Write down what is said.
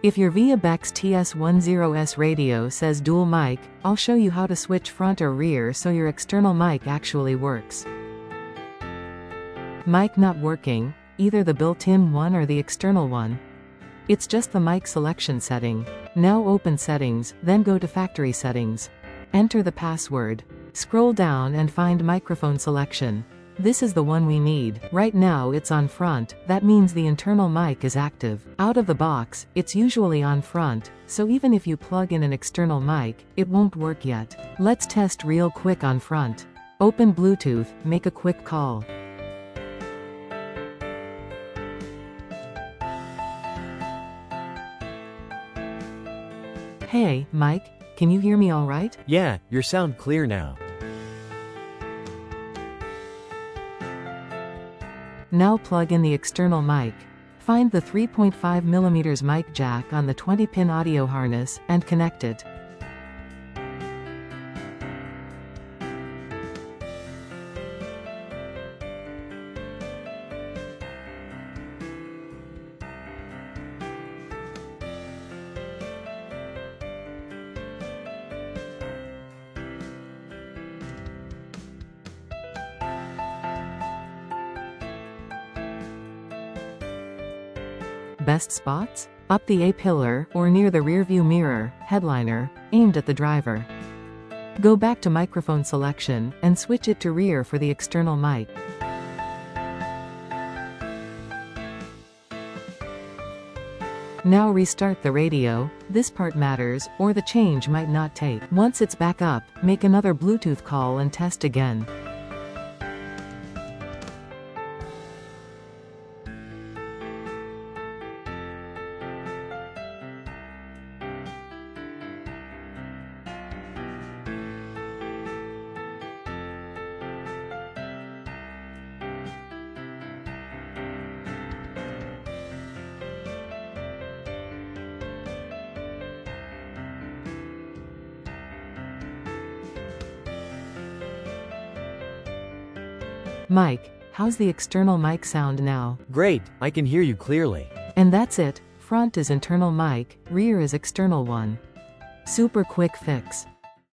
If your ViaBecs TS10S radio says dual mic, I'll show you how to switch front or rear so your external mic actually works. Mic not working, either the built-in one or the external one. It's just the mic selection setting. Now open Settings, then go to Factory Settings. Enter the password. Scroll down and find Microphone Selection. This is the one we need. Right now it's on front, that means the internal mic is active. Out of the box, it's usually on front, so even if you plug in an external mic, it won't work yet. Let's test real quick on front. Open Bluetooth, make a quick call. Hey, Mike, can you hear me all right? Yeah, your sound clear now. Now plug in the external mic. Find the 3.5mm mic jack on the 20-pin audio harness, and connect it. Best spots? Up the A-pillar, or near the rearview mirror, headliner, aimed at the driver. Go back to microphone selection, and switch it to rear for the external mic. Now restart the radio, this part matters, or the change might not take. Once it's back up, make another Bluetooth call and test again. Mike, how's the external mic sound now? Great, I can hear you clearly. And that's it. Front is internal mic, rear is external one. Super quick fix.